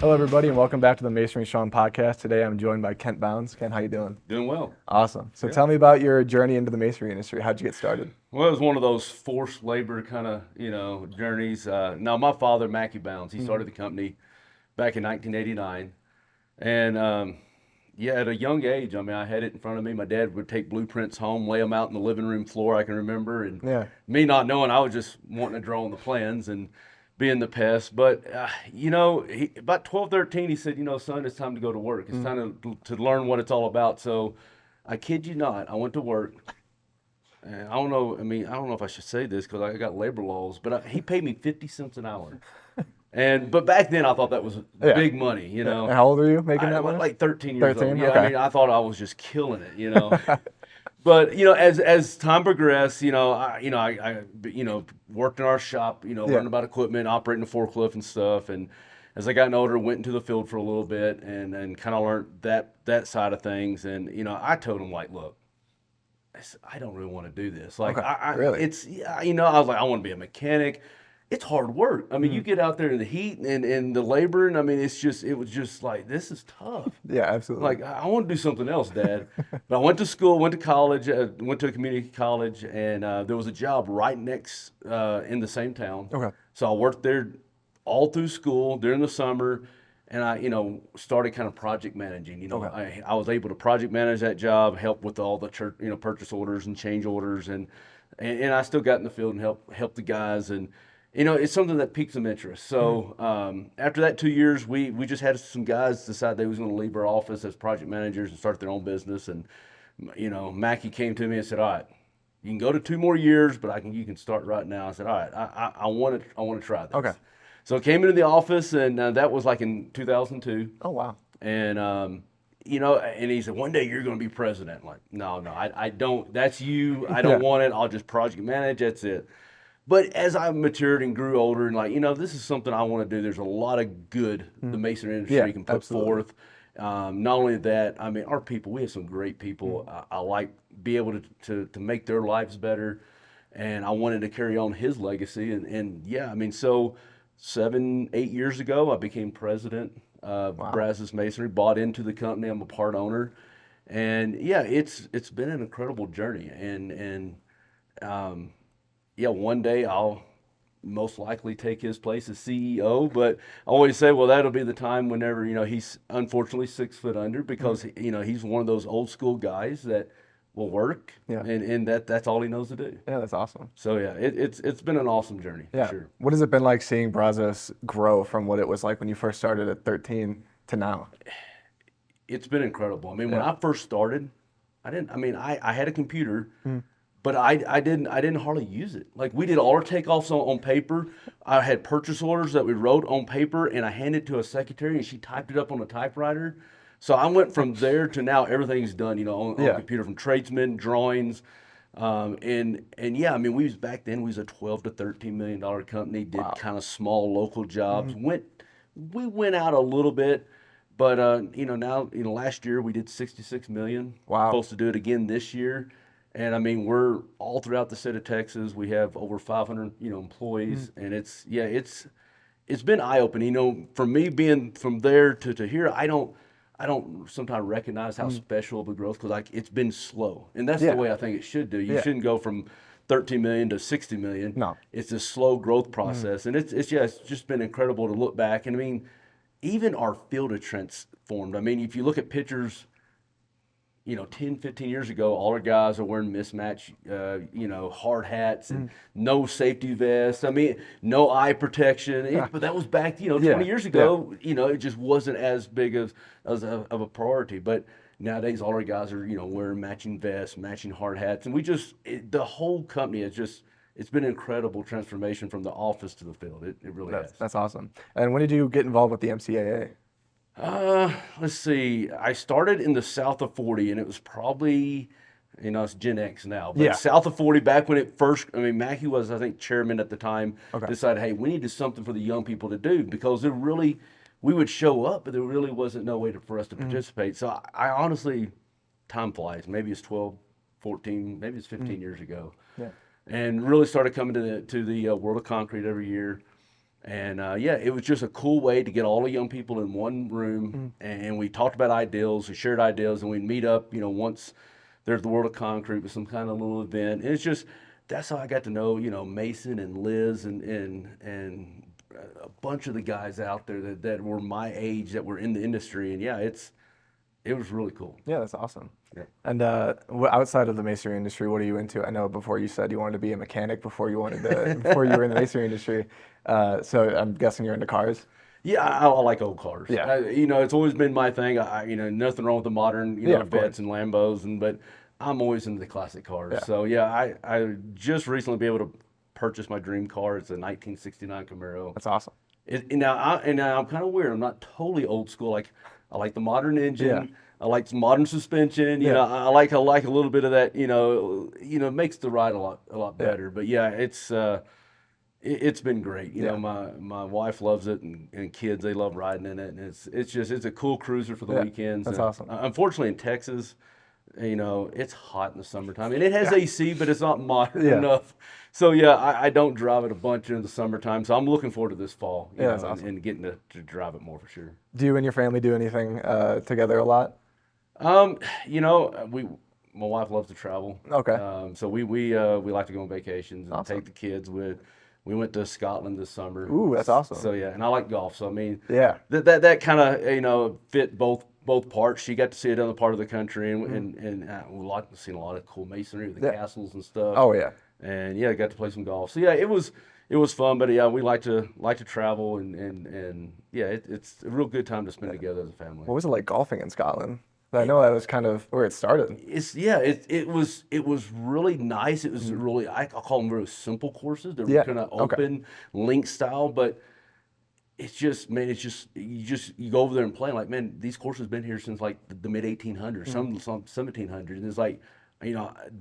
Hello, everybody, and welcome back to the Masonry Strong Podcast. Today, I'm joined by Kent Bounds. Kent, how you doing? Doing well. Awesome. So tell me about your journey into the masonry industry. How'd you get started? Well, it was one of those forced labor kind of, journeys. Now, my father, Mackie Bounds, he started the company back in 1989. And, at a young age, I had it in front of me. My dad would take blueprints home, lay them out in the living room floor, I can remember. And me not knowing, I was just wanting to draw on the plans and being the pest. But, about 12, 13, he said, son, it's time to go to work. It's time to learn what it's all about. So I kid you not, I went to work. And I don't know if I should say this because I got labor laws, but he paid me 50 cents an hour. But back then I thought that was big money, And how old were you making that money? Like 13 years 13? old. Yeah, Okay. I thought I was just killing it. But as time progressed, I worked in our shop, learned about equipment, operating a forklift and stuff. And as I got older, went into the field for a little bit and kind of learned that side of things. And I told him, like, look, I don't really want to do this. Like, really? I was like, I want to be a mechanic. It's hard work. You get out there in the heat and the labor, and it was just like, this is tough. Yeah, absolutely. Like, I want to do something else, Dad. But I went to school, went to college, went to a community college, and there was a job right next in the same town. Okay. So I worked there all through school during the summer, and I, started kind of project managing. I was able to project manage that job, help with all the church, purchase orders and change orders, and I still got in the field and help the guys, and it's something that piqued some interest. So after that 2 years, we just had some guys decide they was going to leave our office as project managers and start their own business, and Mackie came to me and said, all right, you can go to 2 more years, but you can start right now. I said, all right, I want to try this. Okay. So I came into the office, and that was like in 2002. Oh, wow. And, and he said, one day you're going to be president. I'm like, no, I don't. That's you. I don't want it. I'll just project manage. That's it. But as I matured and grew older and this is something I want to do. There's a lot of good the masonry industry can put forth. Not only that, our people, we have some great people. I like be able to make their lives better. And I wanted to carry on his legacy. So 7-8 years ago, I became president of Brazos Masonry, bought into the company. I'm a part owner. And it's been an incredible journey. One day I'll most likely take his place as CEO, but I always say, well, that'll be the time whenever, he's unfortunately 6 foot under because, he's one of those old school guys that will work and that's all he knows to do. Yeah, that's awesome. So it's been an awesome journey. Yeah. For sure. What has it been like seeing Brazos grow from what it was like when you first started at 13 to now? It's been incredible. When I first started, I had a computer, but I didn't hardly use it. Like, we did all our takeoffs on paper. I had purchase orders that we wrote on paper, and I handed it to a secretary, and she typed it up on a typewriter. So I went from there to now everything's done, on computer, from tradesmen, drawings, we was back then. We was a $12 to $13 million company. Did kind of small local jobs. We went out a little bit, but now last year we did 66 million. Wow. Supposed to do it again this year. And we're all throughout the state of Texas. We have over 500, employees, and it's been eye-opening. For me being from there to here, I don't sometimes recognize how special the growth, because it's been slow, and that's the way I think it should do. You shouldn't go from 13 million to 60 million. No, it's a slow growth process, and it's just been incredible to look back. And even our field has transformed. If you look at pictures, 10, 15 years ago, all our guys are wearing mismatched, hard hats and no safety vests. No eye protection. But that was back, 20 years ago. It just wasn't as big of a priority. But nowadays, all our guys are, wearing matching vests, matching hard hats, and the whole company it's been an incredible transformation from the office to the field. It really has. That's awesome. And when did you get involved with the MCAA? Let's see. I started in the south of 40, and it was probably, it's Gen X now, but south of 40, back when it first, Mackie was, I think, chairman at the time, decided, hey, we needed something for the young people to do, because we would show up, but there really wasn't no way for us to participate. So I honestly, time flies. Maybe it's 12, 14, maybe it's 15 years ago. Yeah. And really started coming to the World of Concrete every year. And yeah, it was just a cool way to get all the young people in one room, and we talked about ideals, we shared ideals, and we'd meet up, once there's the World of Concrete with some kind of little event. And it's just, that's how I got to know, Mason and Liz and a bunch of the guys out there that were my age, that were in the industry. And yeah, it was really cool. Yeah, that's awesome. Yeah. And outside of the masonry industry, what are you into? I know before you said you wanted to be a mechanic before you before you were in the masonry industry. So I'm guessing you're into cars. Yeah, I like old cars. Yeah. It's always been my thing. Nothing wrong with the modern, of course. Vets and Lambos, but I'm always into the classic cars. Yeah. So yeah, I just recently be able to purchase my dream car. It's a 1969 Camaro. That's awesome. Now I'm kind of weird. I'm not totally old school. Like, I like the modern engine. Yeah. I like some modern suspension. Yeah. I like a little bit of that. It makes the ride a lot better. But yeah, it's been great. My wife loves it, and kids, they love riding in it. And it's a cool cruiser for the weekends. That's and awesome. Unfortunately, in Texas, it's hot in the summertime, and it has AC, but it's not modern enough. So yeah, I don't drive it a bunch in the summertime. So I'm looking forward to this fall, that's awesome. and getting to drive it more for sure. Do you and your family do anything together a lot? My wife loves to travel. Okay. So we like to go on vacations and Awesome. take the kids with. We went to Scotland this summer. Ooh, that's awesome. So yeah, and I like golf. So I mean, Yeah. that kind of fit both parts. She got to see another part of the country, and we've seen a lot of cool masonry with the castles and stuff. Oh yeah. And yeah, got to play some golf. So yeah, it was fun. But yeah, we like to travel, and yeah, it's a real good time to spend together as a family. What was it like golfing in Scotland? I know that was kind of where it started. It was really nice. It was really, I'll call them really simple courses. They're kind of open, link style, but it's just, man, you go over there and play, like, man, these courses been here since like the mid 1800s, some 1700s, and it's like,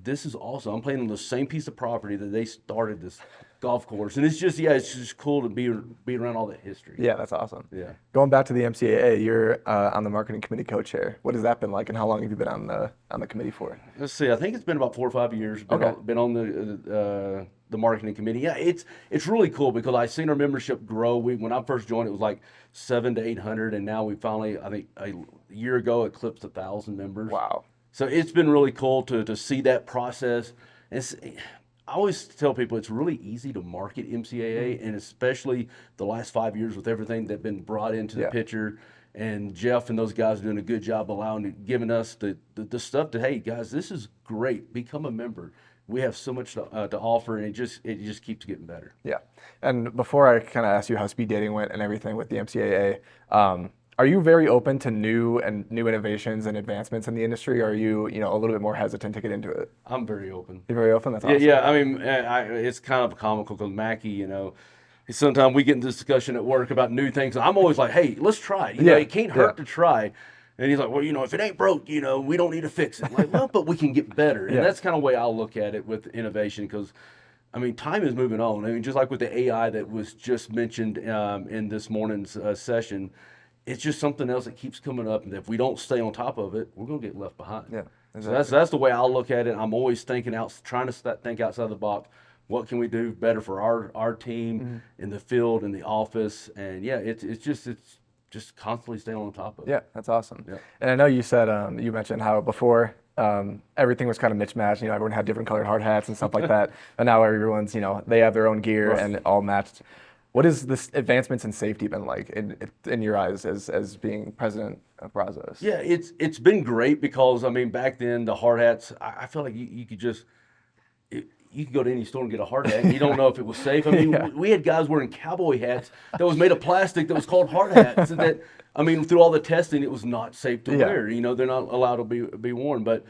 this is awesome. I'm playing on the same piece of property that they started this golf course, and it's just cool to be around all that history. Yeah, that's awesome. Yeah. Going back to the MCAA, you're on the marketing committee co-chair. What has that been like, and how long have you been on the committee for? Let's see. I think it's been about 4 or 5 years. Been on the marketing committee. Yeah, it's really cool because I've seen our membership grow. When I first joined, it was like 700 to 800, and now we finally, I think a year ago, eclipsed 1,000 members. Wow. So it's been really cool to see that process. I always tell people it's really easy to market MCAA, and especially the last 5 years with everything that's been brought into the picture. And Jeff and those guys are doing a good job giving us the stuff to, hey guys, this is great. Become a member. We have so much to offer, and it just keeps getting better. Yeah. And before I kind of ask you how speed dating went and everything with the MCAA, are you very open to new innovations and advancements in the industry? Or are you, a little bit more hesitant to get into it? I'm very open. You're very open? That's awesome. Yeah, I mean, it's kind of comical because Mackie, sometimes we get in this discussion at work about new things. I'm always like, hey, let's try it. It can't hurt to try. And he's like, well, if it ain't broke, we don't need to fix it. I'm like, well, but we can get better. And that's kind of the way I'll look at it with innovation, because I mean, time is moving on. I mean, just like with the AI that was just mentioned in this morning's session, it's just something else that keeps coming up, and if we don't stay on top of it, we're gonna get left behind. Yeah, exactly. So that's the way I'll look at it. I'm always trying to think outside the box. What can we do better for our team in the field, in the office, and yeah, it's just constantly staying on top of it. Yeah, that's awesome. Yeah. And I know you said you mentioned how before everything was kind of mismatched. Everyone had different colored hard hats and stuff like that, and now everyone's they have their own gear and all matched. What has this advancements in safety been like in your eyes as being president of Brazos? Yeah, it's been great because, I mean, back then the hard hats, I feel like you could just, you could go to any store and get a hard hat and you don't know if it was safe. I mean, we had guys wearing cowboy hats that was made of plastic that was called hard hats. And that, I mean, through all the testing, it was not safe to wear. They're not allowed to be worn. But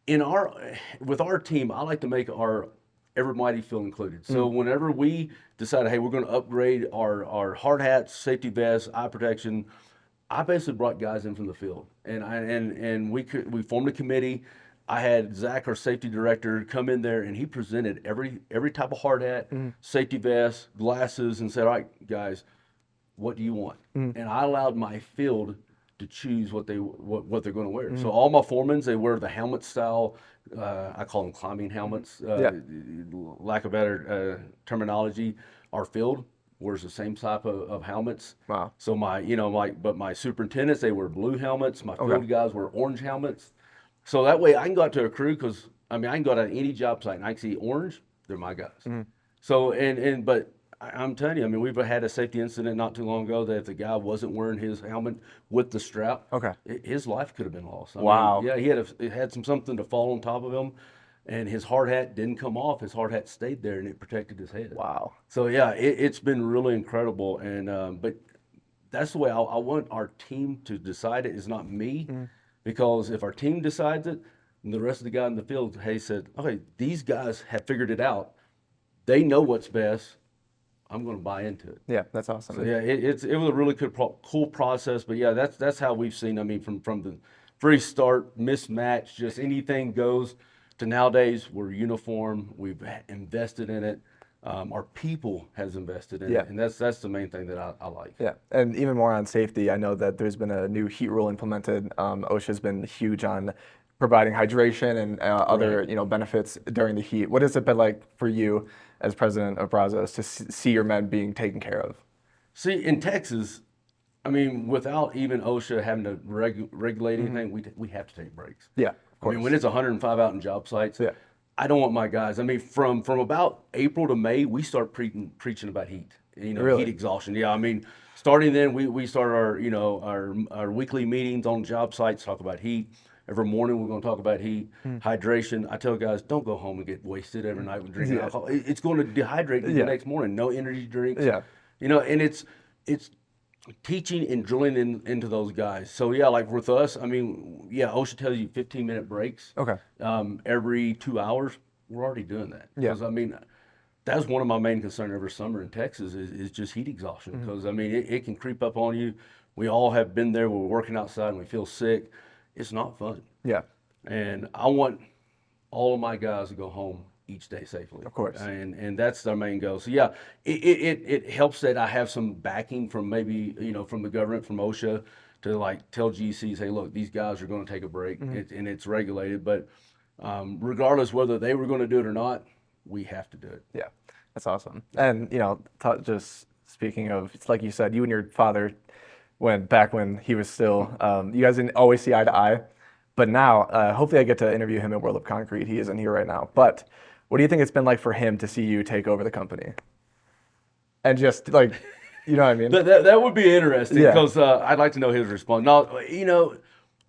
with our team, I like to make everybody feel included. So whenever we decided, hey, we're going to upgrade our hard hats, safety vests, eye protection, I basically brought guys in from the field, and we formed a committee. I had Zach, our safety director, come in there, and he presented every type of hard hat, safety vest, glasses, and said, all right, guys, what do you want? And I allowed my field to choose what they're going to wear. So all my foremans, they wear the helmet style. I call them climbing helmets. Lack of better terminology. Our field, wears the same type of helmets. Wow. So but my superintendents, they wear blue helmets. My field guys wear orange helmets. So that way I can go out to a crew because, I can go out on any job site and I can see orange, they're my guys. Mm-hmm. So, but I'm telling you, we've had a safety incident not too long ago that if the guy wasn't wearing his helmet with the strap, his life could have been lost. Wow. Yeah, he had something to fall on top of him, and his hard hat didn't come off. His hard hat stayed there, and it protected his head. Wow. So yeah, it's been really incredible, and but that's the way I want our team to decide it. Is not me, because if our team decides it, and the rest of the guys in the field, said, okay, these guys have figured it out. They know what's best. I'm going to buy into it. Yeah, that's awesome. So yeah, it was a really cool process. But yeah, that's how we've seen. From the very start, mismatch, just anything goes, to nowadays we're uniform. We've invested in it. Our people has invested in it, and that's the main thing that I like. Yeah, and even more on safety, I know that there's been a new heat rule implemented. OSHA's been huge on providing hydration and other benefits during the heat. What has it been like for you as president of Brazos to see your men being taken care of? See, in Texas, without even OSHA having to regulate anything, we have to take breaks. Yeah, of course. When it's 105 out in job sites, I don't want my guys. From about April to May, we start preaching about heat. Really? Heat exhaustion. Yeah, starting then, we start our weekly meetings on job sites, talk about heat. Every morning we're going to talk about heat, hydration. I tell guys, don't go home and get wasted every night with drinking alcohol. It's going to dehydrate you the next morning. No energy drinks. Yeah. And it's teaching and drilling into those guys. So yeah, like with us, OSHA tells you 15-minute breaks. Okay. Every 2 hours. We're already doing that. Yeah. Because that's one of my main concerns every summer in Texas is just heat exhaustion. Because it can creep up on you. We all have been there. We're working outside and we feel sick. It's not fun. Yeah. And I want all of my guys to go home each day safely. Of course. And that's our main goal. So yeah, it helps that I have some backing from maybe, from the government, from OSHA, to like tell GCs, hey, look, these guys are going to take a break, and it's regulated. But regardless whether they were going to do it or not, we have to do it. Yeah, that's awesome. And just speaking of, it's like you said, you and your father, back when he was still, you guys didn't always see eye to eye, but now hopefully I get to interview him at World of Concrete. He isn't here right now, but what do you think it's been like for him to see you take over the company? And just like, you know what I mean? That would be interesting, because I'd like to know his response. Now,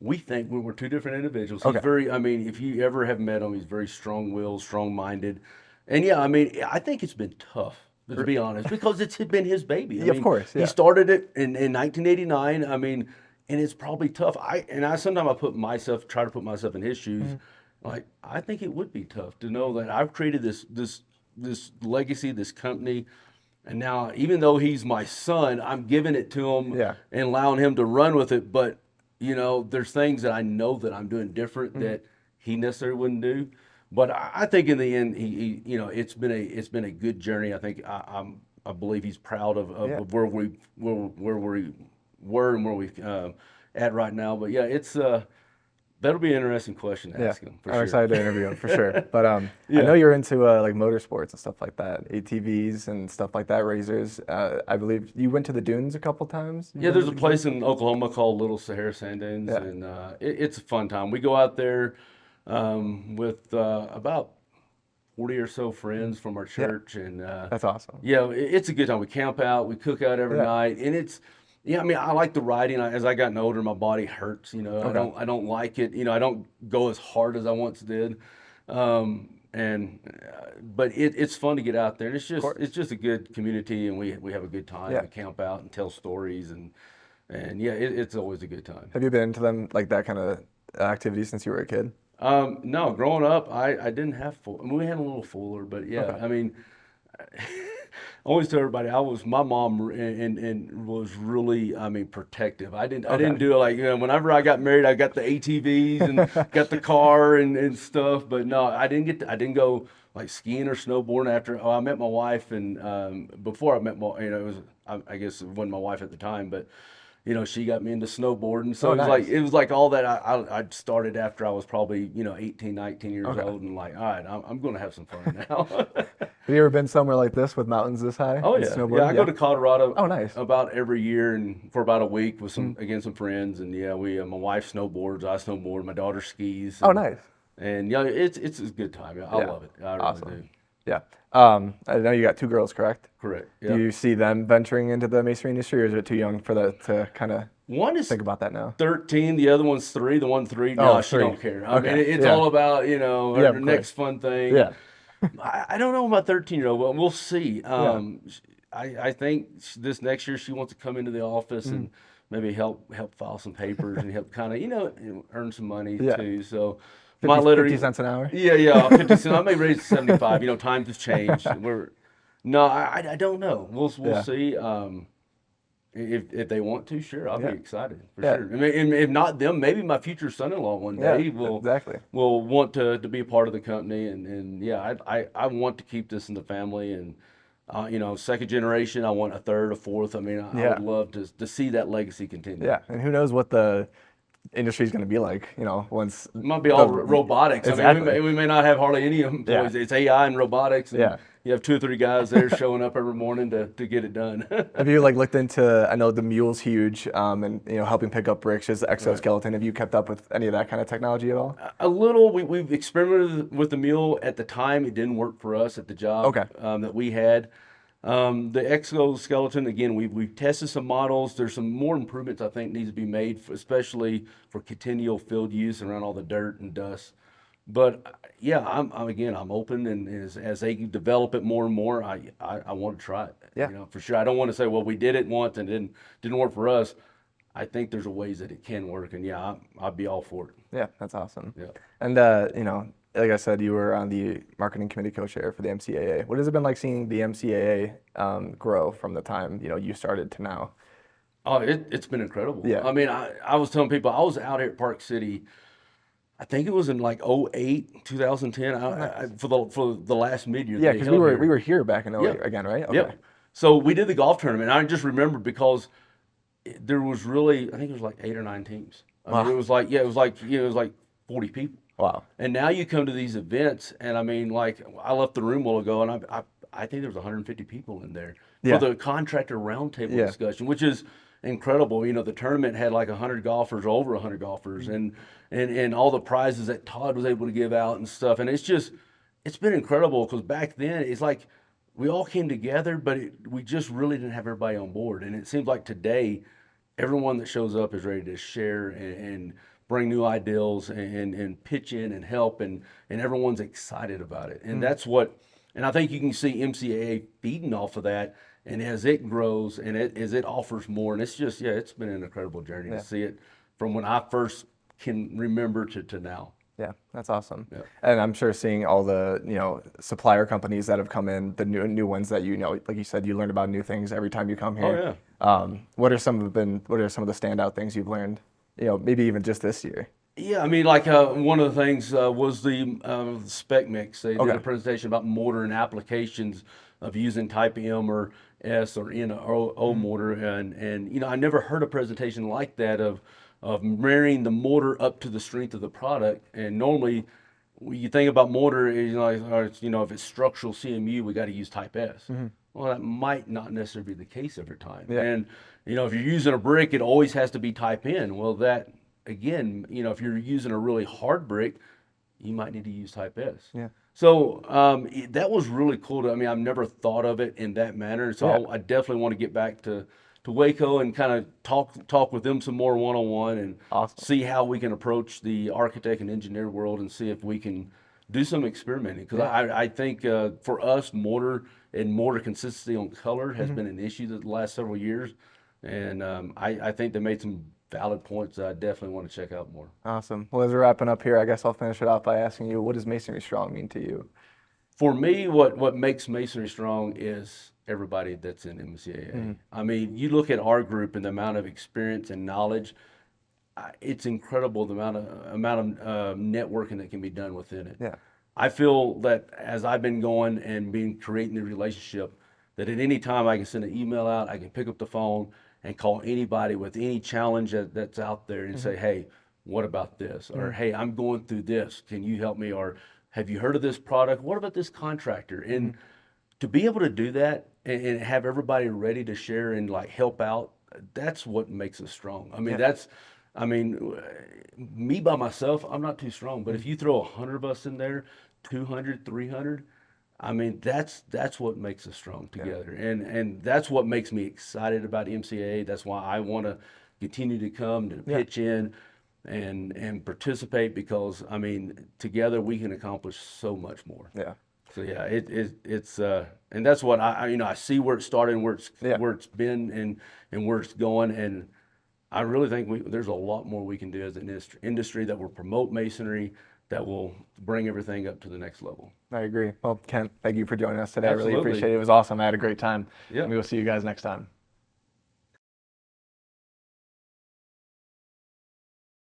we think we're two different individuals. He's very, if you ever have met him, he's very strong-willed, strong-minded. And yeah, I think it's been tough, to be honest, because it's been his baby. Of course. Yeah. He started it in 1989. And it's probably tough. I sometimes try to put myself in his shoes. Like, I think it would be tough to know that I've created this legacy, this company, and now even though he's my son, I'm giving it to him and allowing him to run with it. But there's things that I know that I'm doing different that he necessarily wouldn't do. But I think in the end, he it's been a good journey. I think I believe he's proud of where we were and where we at right now. But yeah, it's that'll be an interesting question to ask him. I'm excited to interview him for sure. But I know you're into like motorsports and stuff like that, ATVs and stuff like that, razors. I believe you went to the dunes a couple times. Yeah, there's a place in Oklahoma called Little Sahara Sand Dunes, and it's a fun time. We go out there with about 40 or so friends from our church, and that's awesome. Yeah, it's a good time. We camp out, we cook out every night, and it's I like the riding. As I gotten older, my body hurts. I don't like it. I don't go as hard as I once did, but it's fun to get out there. And it's just a good community, and we have a good time. We camp out and tell stories, and it's always a good time. Have you been into them like that kind of activity since you were a kid? No, growing up, I didn't have full. We had a little fuller, but I always tell everybody my mom and was really protective. I didn't do it like whenever I got married, I got the ATVs and got the car and stuff. But no, I didn't go like skiing or snowboarding after I met my wife, and before I met it was I guess it wasn't my wife at the time, but she got me into snowboarding. So nice. it was like all that I started after I was probably, 18, 19 years old, and like, all right, I'm going to have some fun now. Have you ever been somewhere like this with mountains this high? Oh and yeah, snowboarding? I go to Colorado. Oh, nice. About every year and for about a week with some friends, and we my wife snowboards, I snowboard, my daughter skis. Oh, And, nice. and it's a good time. I love it. I Awesome. really do. Yeah. I know you got 2 girls, correct? Correct. Do Yeah. you see them venturing into the masonry industry, or is it too young for that to kind of One is think about that now? 13, the other one's 3. The one 3, no, she 3. don't care. I mean, Okay, it's yeah. all about, Yeah, her of next course. fun thing. Yeah. I don't know about 13-year-old, but we'll see. I think this next year she wants to come into the office and maybe help file some papers and help kind of, earn some money Yeah. too. So 50 cents an hour? Yeah, 50 cents. I may raise it to 75. Times have changed. I don't know. We'll Yeah. see. If they want to, sure, I'll Yeah. be excited for Yeah. sure. I mean, if not them, maybe my future son-in-law one Yeah, day will exactly. want to be a part of the company, and I want to keep this in the family, and second generation, I want a third, a fourth. I mean, I would love to see that legacy continue. Yeah, and who knows what the industry is going to be like, once It might be all robotics. Exactly. I mean, we may not have hardly any employees. Yeah. It's AI and robotics. And Yeah. you have 2 or 3 guys there showing up every morning to get it done. Have you looked into, I know the mule's huge, and helping pick up bricks, just the exoskeleton. Have you kept up with any of that kind of technology at all? A little. We've experimented with the mule at the time. It didn't work for us at the job Okay. that we had. The exoskeleton, again, we've tested some models. There's some more improvements I think needs to be made, especially for continual field use around all the dirt and dust. But yeah, I'm open, and as they develop it more and more, I want to try it. Yeah. For sure. I don't want to say, well, we did it once and it didn't work for us. I think there's a ways that it can work, and I'd be all for it. Yeah, that's awesome. Yeah. And like I said, you were on the marketing committee co-chair for the MCAA. What has it been like seeing the MCAA grow from the time you started to now? Oh, it's been incredible. Yeah. I mean, I was telling people I was out here at Park City. I think it was in like 08, 2010. For the last mid-year. Yeah, they because held here. we were here back in 08 Yep. again, right? Okay. Yep. So we did the golf tournament. I just remember because there was really, I think it was like 8 or 9 teams. I mean, it was like 40 people. Wow. And now you come to these events, and I mean, like, I left the room a while ago, and I think there was 150 people in there Yeah. for the contractor roundtable Yeah. discussion, which is incredible. The tournament had like 100 golfers, over 100 golfers, and all the prizes that Todd was able to give out and stuff. And it's been incredible because back then it's like we all came together, but we just really didn't have everybody on board. And it seems like today, everyone that shows up is ready to share and bring new ideals and pitch in and help, and everyone's excited about it. And that's what, and I think you can see MCAA feeding off of that. And as it grows and as it offers more, and it's just, it's been an incredible journey to see it from when I first can remember to now. Yeah, that's awesome. Yeah. And I'm sure seeing all the, supplier companies that have come in, the new ones that like you said, you learn about new things every time you come here. Oh, yeah. What are some of the standout things you've learned? Maybe even just this year. Yeah, I mean, like one of the things was the spec mix. They did a presentation about mortar and applications of using type M or S or N or O mortar, and I never heard a presentation like that of marrying the mortar up to the strength of the product. And normally, when you think about mortar, if it's structural CMU, we got to use type S. Well, that might not necessarily be the case every time. Yeah. And if you're using a brick, it always has to be type N. Well, that again, if you're using a really hard brick, you might need to use type S. Yeah. So that was really cool. I've never thought of it in that manner. So I definitely want to get back to Waco and kind of talk with them some more one-on-one and see how we can approach the architect and engineer world and see if we can do some experimenting. Because I think for us, mortar consistency on color has been an issue the last several years. And I think they made some valid points that I definitely want to check out more. Awesome. Well, as we're wrapping up here, I guess I'll finish it off by asking you, what does Masonry Strong mean to you? For me, what makes Masonry Strong is everybody that's in MCAA. I mean, you look at our group and the amount of experience and knowledge, it's incredible the amount of networking that can be done within it. Yeah. I feel that as I've been going and creating the relationship, that at any time I can send an email out, I can pick up the phone, and call anybody with any challenge that's out there and say, hey, what about this? Or, hey, I'm going through this. Can you help me? Or have you heard of this product? What about this contractor? And to be able to do that and have everybody ready to share and like help out, that's what makes us strong. I mean, me by myself, I'm not too strong, but if you throw 100 of us in there, 200, 300, I mean, that's what makes us strong together. And that's what makes me excited about MCAA. That's why I want to continue to come to pitch in and participate, because I mean, together we can accomplish so much more. Yeah. So yeah, it's and that's what I see where it started and where it's been and where it's going, and I really think there's a lot more we can do as an industry that will promote masonry, that will bring everything up to the next level. I agree. Well, Kent, thank you for joining us today. Absolutely. I really appreciate it. It was awesome. I had a great time. Yeah. We will see you guys next time.